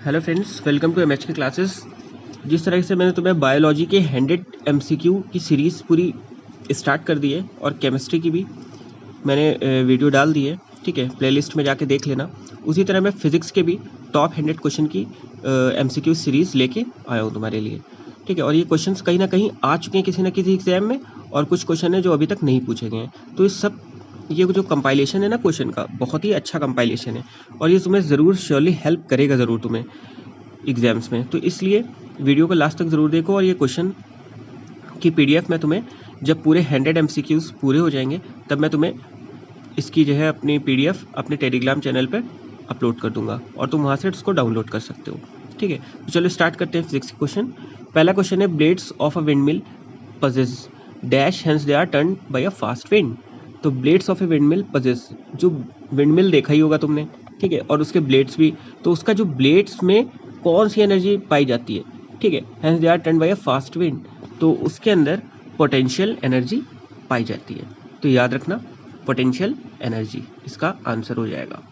Hello friends, welcome to MH की classes. जिस तरह से मैंने तुम्हें बायोलॉजी के 100 एमसीक्यू की सीरीज़ पूरी स्टार्ट कर दी है और केमिस्ट्री की भी मैंने वीडियो डाल दी है, ठीक है, प्लेलिस्ट में जाके देख लेना। उसी तरह मैं फिज़िक्स के भी टॉप 100 क्वेश्चन की एमसीक्यू सीरीज़ लेके आया हूँ तुम्हारे लिए, ठीक है। और ये क्वेश्चंस कहीं ना कहीं आ चुके हैं किसी न किसी एग्जाम में, और कुछ क्वेश्चन है जो अभी तक नहीं पूछे गए हैं। तो ये जो कंपाइलेशन है ना क्वेश्चन का, बहुत ही अच्छा कंपाइलेशन है और ये तुम्हें ज़रूर श्योरली हेल्प करेगा ज़रूर तुम्हें एग्जाम्स में। तो इसलिए वीडियो को लास्ट तक ज़रूर देखो। और ये क्वेश्चन की पीडीएफ मैं तुम्हें जब पूरे 100 एमसीक्यूज पूरे हो जाएंगे तब मैं तुम्हें इसकी जो है अपनी पीडीएफ अपने टेलीग्राम चैनल पर अपलोड कर दूंगा और तुम वहाँ से इसको डाउनलोड कर सकते हो, ठीक है। तो चलो स्टार्ट करते हैं फिजिक्स क्वेश्चन। पहला क्वेश्चन है, blades of a windmill possess dash hence they are turn by a fast wind. तो blades of a windmill possess, जो विंड मिल देखा ही होगा तुमने, ठीक है, और उसके ब्लेड्स भी, तो उसका जो ब्लेड्स में कौन सी एनर्जी पाई जाती है, ठीक है, hence they are turn by a fast wind, तो उसके अंदर पोटेंशियल एनर्जी पाई जाती है। तो याद रखना, पोटेंशियल एनर्जी इसका आंसर हो जाएगा।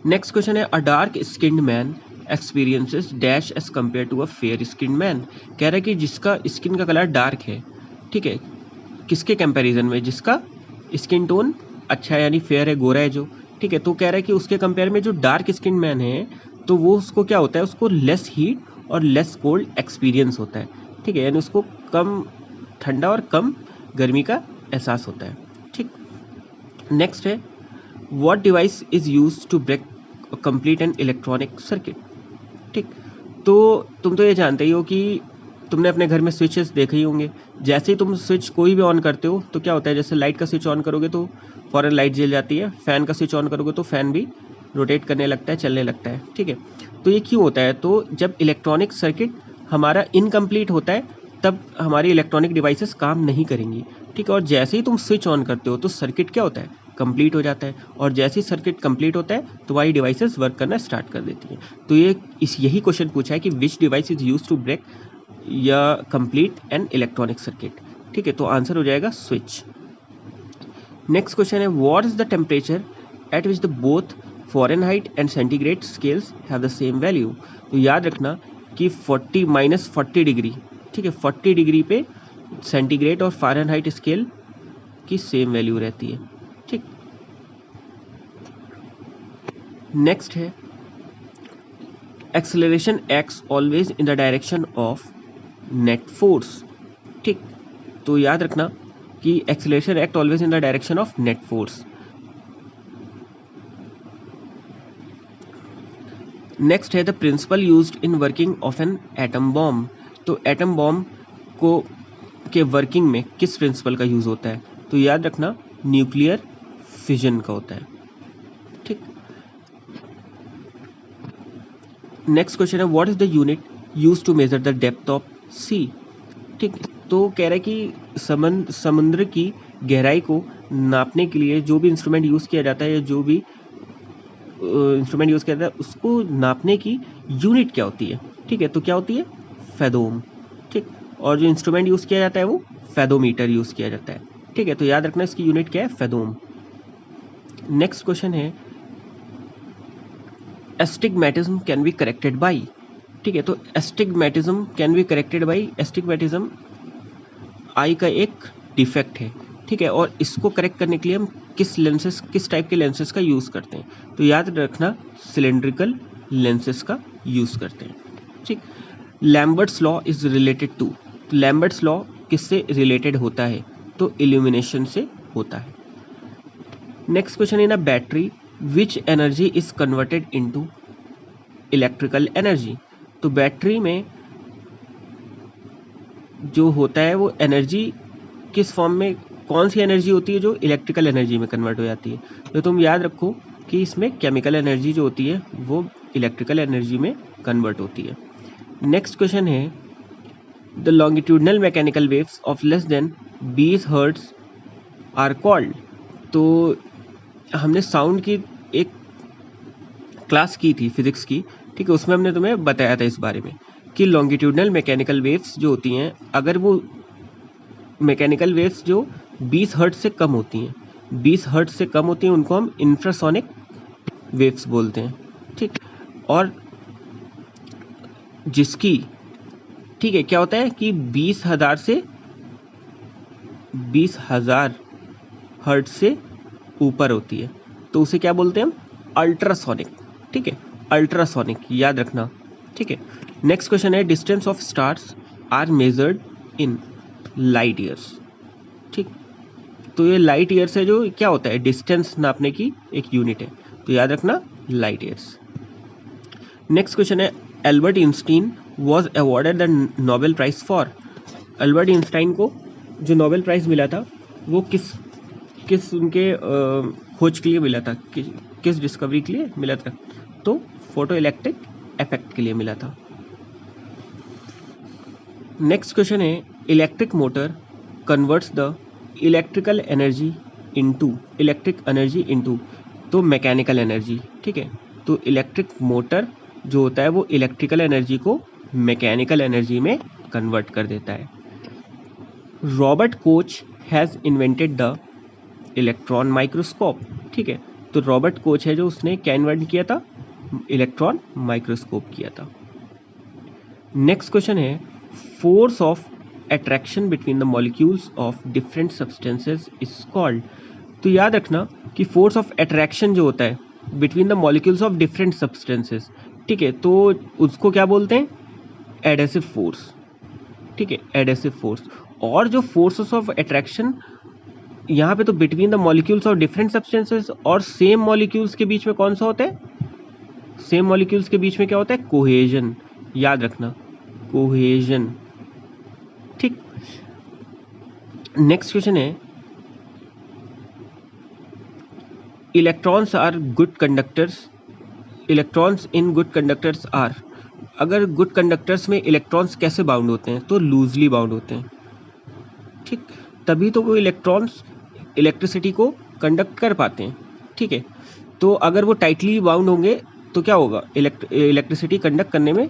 नेक्स्ट क्वेश्चन है, a dark skinned man experiences dash as compare to a fair skinned man. कह रहा है कि जिसका स्किन का कलर डार्क है, ठीक है, किसके कंपैरिजन में, जिसका स्किन टोन अच्छा है यानी फेयर है, गोरा है जो, ठीक है, तो कह रहा है कि उसके कंपेयर में जो डार्क स्किन मैन है तो वो उसको क्या होता है, उसको लेस हीट और लेस कोल्ड एक्सपीरियंस होता है, ठीक है, यानी उसको कम ठंडा और कम गर्मी का एहसास होता है, ठीक। नेक्स्ट है, what device is use to break complete an electronic circuit, ठीक। तो तुम तो ये जानते ही हो कि तुमने अपने घर में स्विचेस देखे ही होंगे। जैसे ही तुम स्विच कोई भी ऑन करते हो तो क्या होता है, जैसे लाइट का स्विच ऑन करोगे तो फौरन लाइट जल जाती है, फ़ैन का स्विच ऑन करोगे तो फ़ैन भी रोटेट करने लगता है, चलने लगता है, ठीक है। तो ये क्यों होता है, तो जब इलेक्ट्रॉनिक सर्किट हमारा इनकम्प्लीट होता है तब हमारी इलेक्ट्रॉनिक डिवाइसेस काम नहीं करेंगी, ठीक है। और जैसे ही तुम स्विच ऑन करते हो तो सर्किट क्या होता है, कंप्लीट हो जाता है, और जैसे ही सर्किट कंप्लीट होता है तो तुम्हारी डिवाइसेस वर्क करना स्टार्ट कर देती हैं। तो यही क्वेश्चन पूछा है कि which device is use to break या कंप्लीट एन इलेक्ट्रॉनिक सर्किट, ठीक है, तो आंसर हो जाएगा स्विच। नेक्स्ट क्वेश्चन है, what is the temperature at which the both Fahrenheit and centigrade scales have the same value. तो याद रखना कि 40 डिग्री, ठीक है, 40 डिग्री पे सेंटीग्रेड और फ़ारेनहाइट स्केल की सेम वैल्यू रहती है, ठीक। नेक्स्ट है, acceleration acts always in the direction of net force, ठीक। तो याद रखना कि acceleration act always in the direction of net force. Next है, the principle used in working of an atom bomb. तो एटम बॉम्ब को के वर्किंग में किस प्रिंसिपल का यूज होता है, तो याद रखना न्यूक्लियर फिजन का होता है, ठीक। नेक्स्ट क्वेश्चन है, what is the unit use to measure the depth of sea, ठीक। तो कह रहा है कि समुद्र की गहराई को नापने के लिए जो भी इंस्ट्रूमेंट यूज़ किया जाता है या जो भी इंस्ट्रूमेंट यूज़ किया जाता है उसको नापने की यूनिट क्या होती है, ठीक है, तो क्या होती है, फैदोम, ठीक। और जो इंस्ट्रूमेंट यूज़ किया जाता है वो फैदोमीटर यूज़ किया जाता है, ठीक है, तो याद रखना इसकी यूनिट क्या है, फैदोम। नेक्स्ट क्वेश्चन है, astigmatism can be corrected by, ठीक है, तो astigmatism can be corrected by, astigmatism eye का एक डिफेक्ट है, ठीक है, और इसको करेक्ट करने के लिए हम किस टाइप के लेंसेज का यूज़ करते हैं, तो याद रखना सिलेंड्रिकल लेंसेज का यूज़ करते हैं, ठीक। Lambert's law is related to, तो लैम्बर्ट्स लॉ किससे रिलेटेड होता है, तो इल्यूमिनेशन से होता है। नेक्स्ट क्वेश्चन है ना, battery which energy is converted into electrical energy. तो बैटरी में जो होता है वो एनर्जी किस फॉर्म में, कौन सी एनर्जी होती है जो इलेक्ट्रिकल एनर्जी में कन्वर्ट हो जाती है, तो तुम याद रखो कि इसमें केमिकल एनर्जी जो होती है वो इलेक्ट्रिकल एनर्जी में कन्वर्ट होती है। नेक्स्ट क्वेश्चन है, the longitudinal mechanical waves of less than 20 hertz are called. तो हमने साउंड की एक क्लास की थी फिजिक्स की, ठीक है, उसमें हमने तुम्हें बताया था इस बारे में कि लॉन्गिट्यूडनल मैकेनिकल वेव्स जो होती हैं, अगर वो मैकेनिकल वेव्स जो 20 हर्ट्ज से कम होती हैं, 20 हर्ट्ज से कम होती हैं, उनको हम इंफ्रासोनिक वेव्स बोलते हैं, ठीक। और जिसकी, ठीक है, क्या होता है कि 20,000 से 20,000 हर्ट्ज से ऊपर होती है, तो उसे क्या बोलते हैं हम? अल्ट्रासोनिक। ठीक है, अल्ट्रासोनिक, याद रखना। ठीक है, नेक्स्ट क्वेश्चन है distance of stars are measured in light years. ठीक, तो ये लाइट ईयर्स है, जो क्या होता है? डिस्टेंस नापने की एक यूनिट है, तो याद रखना लाइट ईयर्स। नेक्स्ट क्वेश्चन है Albert Einstein was awarded the Nobel prize for. Albert Einstein को जो नोबेल प्राइज मिला था वो किस उनके खोज के लिए मिला था, किस डिस्कवरी के लिए मिला था? तो फोटो इलेक्ट्रिक इफेक्ट के लिए मिला था। नेक्स्ट क्वेश्चन है electric motor converts the electrical energy into तो मैकेनिकल एनर्जी। ठीक है, तो इलेक्ट्रिक मोटर जो होता है वो इलेक्ट्रिकल एनर्जी को मैकेनिकल एनर्जी में कन्वर्ट कर देता है। Robert Koch has invented the electron microscope. ठीक है, तो रॉबर्ट कोच है जो उसने क्या इन्वेंट किया था? इलेक्ट्रॉन माइक्रोस्कोप किया था। नेक्स्ट क्वेश्चन है force of attraction between the molecules of different substances is called. तो याद रखना कि फोर्स ऑफ अट्रैक्शन जो होता है between the molecules of different substances, ठीक है, तो उसको क्या बोलते हैं? Adhesive force. ठीक है, एडेसिव फोर्स। और जो फोर्सेस ऑफ अट्रैक्शन यहाँ पे तो between the molecules of different substances और सेम मॉलिक्यूल्स के बीच में कौन सा होता है? सेम मॉलिक्यूल्स के बीच में क्या होता है? कोहेजन। याद रखना, कोहेजन। ठीक, नेक्स्ट क्वेश्चन है electrons are good conductors. Electrons in good conductors are, अगर गुड कंडक्टर्स में इलेक्ट्रॉन्स कैसे बाउंड होते हैं? तो लूजली बाउंड होते हैं। ठीक, तभी तो वो इलेक्ट्रॉन्स इलेक्ट्रिसिटी को कंडक्ट कर पाते हैं। ठीक है, तो अगर वो टाइटली बाउंड होंगे तो क्या होगा? इलेक्ट्रिसिटी कंडक्ट करने में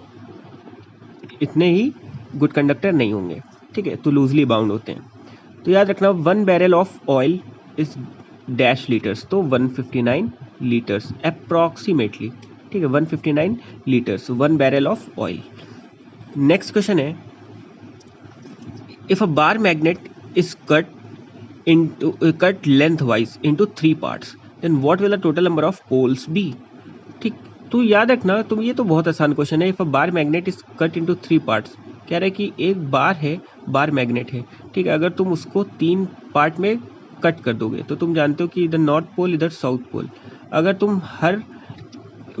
इतने ही गुड कंडक्टर नहीं होंगे। ठीक है, तो लूजली बाउंड होते हैं। तो याद रखना 1 barrel of oil is dash litres, तो 159 लीटर्स अप्रॉक्सीमेटली। ठीक है, 159 litres 1 barrel of oil. Next question है if a bar magnet is cut lengthwise into 3 parts then what will the total number of poles be। ठीक, तो याद रखना तुम, ये तो बहुत आसान क्वेश्चन है। If a bar magnet is cut into 3 parts, कह रहा है कि एक बार है, बार मैग्नेट है। ठीक है, अगर तुम उसको 3 पार्ट में कट कर दोगे तो तुम जानते हो कि इधर नॉर्थ पोल इधर साउथ पोल। अगर तुम हर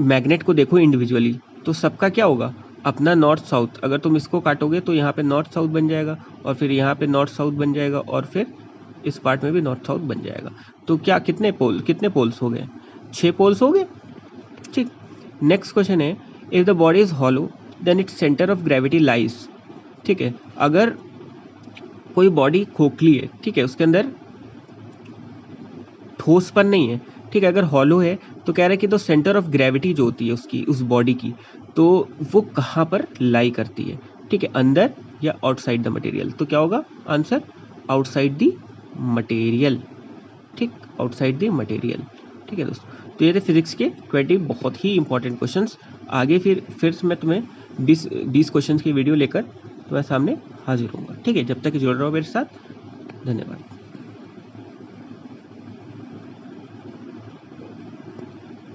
मैग्नेट को देखो इंडिविजुअली तो सबका क्या होगा? अपना नॉर्थ साउथ। अगर तुम इसको काटोगे तो यहाँ पे नॉर्थ साउथ बन जाएगा, और फिर यहाँ पे नॉर्थ साउथ बन जाएगा, और फिर इस पार्ट में भी नॉर्थ साउथ बन जाएगा। तो क्या कितने पोल्स हो गए? 6 पोल्स हो गए। ठीक, नेक्स्ट क्वेश्चन है if the body is hollow then its centre of gravity lies. ठीक है, अगर कोई बॉडी खोखली है, ठीक है, उसके अंदर ठोसपन नहीं है, ठीक है, अगर हॉलो है तो कह रहा है कि तो सेंटर ऑफ ग्रेविटी जो होती है उसकी, उस बॉडी की, तो वो कहाँ पर लाई करती है? ठीक है, अंदर या आउटसाइड द मटेरियल? तो क्या होगा आंसर? Outside the material. ठीक, आउटसाइड द मटेरियल। ठीक है दोस्तों, तो ये थे फिजिक्स के 20 बहुत ही इंपॉर्टेंट क्वेश्चंस। आगे फिर मैं तुम्हें 20 क्वेश्चंस की वीडियो लेकर तुम्हारे सामने हाजिर होऊंगा। ठीक है, जब तक जुड़ रहो मेरे साथ, धन्यवाद।